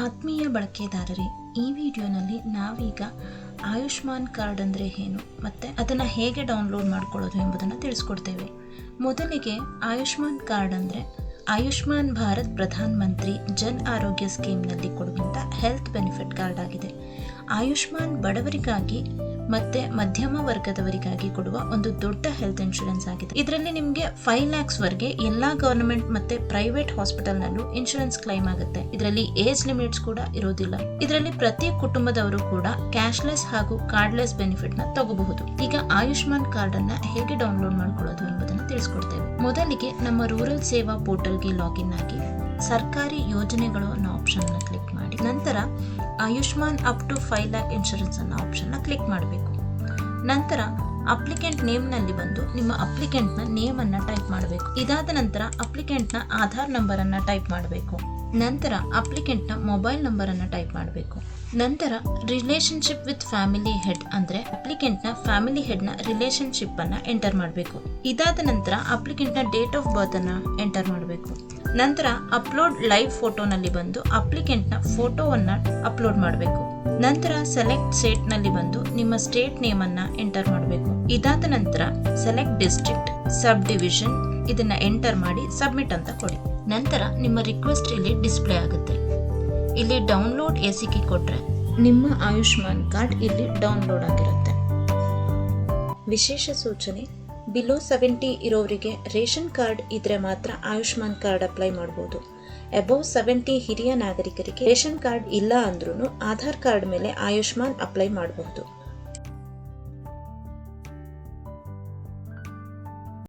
ಆತ್ಮೀಯ ಬಳಕೆದಾರರೇ, ಈ ವಿಡಿಯೋನಲ್ಲಿ ನಾವೀಗ ಆಯುಷ್ಮಾನ್ ಕಾರ್ಡ್ ಅಂದರೆ ಏನು ಮತ್ತು ಅದನ್ನು ಹೇಗೆ ಡೌನ್ಲೋಡ್ ಮಾಡ್ಕೊಳ್ಳೋದು ಎಂಬುದನ್ನು ತಿಳಿಸ್ಕೊಡ್ತೇವೆ. ಮೊದಲಿಗೆ ಆಯುಷ್ಮಾನ್ ಕಾರ್ಡ್ ಅಂದರೆ ಆಯುಷ್ಮಾನ್ ಭಾರತ್ ಪ್ರಧಾನ ಮಂತ್ರಿ ಜನ್ ಆರೋಗ್ಯ ಸ್ಕೀಮ್ನಲ್ಲಿ ಕೊಡುವಂಥ ಹೆಲ್ತ್ ಬೆನಿಫಿಟ್ ಕಾರ್ಡ್ ಆಗಿದೆ. ಆಯುಷ್ಮಾನ್ ಬಡವರಿಗಾಗಿ ಮತ್ತೆ ಮಧ್ಯಮ ವರ್ಗದವರಿಗಾಗಿ ಕೊಡುವ ಒಂದು ದೊಡ್ಡ ಹೆಲ್ತ್ ಇನ್ಶೂರೆನ್ಸ್ ಆಗಿದೆ. ಇದರಲ್ಲಿ ನಿಮಗೆ 5 lakhs ವರೆಗೆ ಎಲ್ಲಾ ಗವರ್ನಮೆಂಟ್ ಮತ್ತೆ ಪ್ರೈವೇಟ್ ಹಾಸ್ಪಿಟಲ್ ನಲ್ಲೂ ಇನ್ಶೂರೆನ್ಸ್ ಕ್ಲೈಮ್ ಆಗುತ್ತೆ. ಇದರಲ್ಲಿ ಏಜ್ ಲಿಮಿಟ್ಸ್ ಕೂಡ ಇರೋದಿಲ್ಲ. ಇದರಲ್ಲಿ ಪ್ರತಿ ಕುಟುಂಬದವರು ಕೂಡ ಕ್ಯಾಶ್ಲೆಸ್ ಹಾಗೂ ಕಾರ್ಡ್ಲೆಸ್ ಬೆನಿಫಿಟ್ ನ ತಗೋಬಹುದು. ಈಗ ಆಯುಷ್ಮಾನ್ ಕಾರ್ಡ್ ಅನ್ನ ಹೇಗೆ ಡೌನ್ಲೋಡ್ ಮಾಡ್ಕೊಳ್ಳೋದು ಎಂಬುದನ್ನು ತಿಳಿಸ್ಕೊಡ್ತೇವೆ. ಮೊದಲಿಗೆ ನಮ್ಮ ರೂರಲ್ ಸೇವಾ ಪೋರ್ಟಲ್ಗೆ ಲಾಗಿನ್ ಆಗಿ ಸರ್ಕಾರಿ ಯೋಜನೆಗಳು ಅನ್ನೋ ಆಪ್ಷನ್ ನ ಕ್ಲಿಕ್ ಮಾಡಿ, ನಂತರ Ayushman up to 5 lakh insurance ಅನ್ನೋ ಆಪ್ಷನ್ ನ ಕ್ಲಿಕ್ ಮಾಡಬೇಕು. ನಂತರ ಅಪ್ಲಿಕೆಂಟ್ ನೇಮ್ ನಲ್ಲಿ ಬಂದು ನಿಮ್ಮ ಅಪ್ಲಿಕೆಂಟ್ ನ ನೇಮ್ ಅನ್ನ ಟೈಪ್ ಮಾಡಬೇಕು. ಇದಾದ ನಂತರ ಅಪ್ಲಿಕೆಂಟ್ ನ ಆಧಾರ್ ನಂಬರ್ ಅನ್ನ ಟೈಪ್ ಮಾಡಬೇಕು. ನಂತರ ಅಪ್ಲಿಕೆಂಟ್ ನ ಮೊಬೈಲ್ ನಂಬರ್ ಅನ್ನ ಟೈಪ್ ಮಾಡಬೇಕು. ನಂತರ ರಿಲೇಶನ್ಶಿಪ್ ವಿತ್ ಫ್ಯಾಮಿಲಿ ಹೆಡ್ ಅಂದ್ರೆ ಅಪ್ಲಿಕೆಂಟ್ ನ ಫ್ಯಾಮಿಲಿ ಹೆಡ್ ನ ರಿಲೇಶನ್ಶಿಪ್ ಅನ್ನ ಎಂಟರ್ ಮಾಡಬೇಕು. ಇದಾದ ನಂತರ ಅಪ್ಲಿಕೆಂಟ್ ನ ಡೇಟ್ ಆಫ್ ಬರ್ತ್ ಅನ್ನ ಎಂಟರ್ ಮಾಡಬೇಕು. ನಂತರ ಅಪ್ಲೋಡ್ ಲೈವ್ ಫೋಟೋನಲ್ಲಿ ಬಂದು ಅಪ್ಲಿಕೆಂಟ್ ನ ಫೋಟೋವನ್ನ ಅಪ್ಲೋಡ್ ಮಾಡಬೇಕು. ನಂತರ ಸೆಲೆಕ್ಟ್ ಸ್ಟೇಟ್ ನಲ್ಲಿ ಬಂದು ನಿಮ್ಮ ಸ್ಟೇಟ್ ನೇಮ್ ಅನ್ನ ಎಂಟರ್ ಮಾಡಬೇಕು. ಇದಾದ ನಂತರ ಸೆಲೆಕ್ಟ್ ಡಿಸ್ಟ್ರಿಕ್ಟ್, ಸಬ್ ಡಿವಿಷನ್ ಇದನ್ನ ಎಂಟರ್ ಮಾಡಿ ಸಬ್ಮಿಟ್ ಅಂತ ಕೊಡಿ. ನಂತರ ನಿಮ್ಮ ರಿಕ್ವೆಸ್ಟ್ ಇಲ್ಲಿ ಡಿಸ್ಪ್ಲೇ ಆಗುತ್ತೆ. ಇಲ್ಲಿ ಡೌನ್ಲೋಡ್ ಎಸಿಕೆ ಕೊಟ್ರೆ ನಿಮ್ಮ ಆಯುಷ್ಮಾನ್ ಕಾರ್ಡ್ ಇಲ್ಲಿ ಡೌನ್ಲೋಡ್ ಆಗಿರುತ್ತೆ. ವಿಶೇಷ ಸೂಚನೆ: ಬಿಲೋ 70 ಇರೋರಿಗೆ ರೇಷನ್ ಕಾರ್ಡ್ ಇದ್ರೆ ಮಾತ್ರ ಆಯುಷ್ಮಾನ್ ಕಾರ್ಡ್ ಅಪ್ಲೈ ಮಾಡಬಹುದು. ಅಬೌವ್ 70 ಹಿರಿಯ ನಾಗರಿಕರಿಗೆ ರೇಷನ್ ಕಾರ್ಡ್ ಇಲ್ಲ ಅಂದ್ರೂ ಆಧಾರ್ ಕಾರ್ಡ್ ಮೇಲೆ ಆಯುಷ್ಮಾನ್ ಅಪ್ಲೈ ಮಾಡಬಹುದು.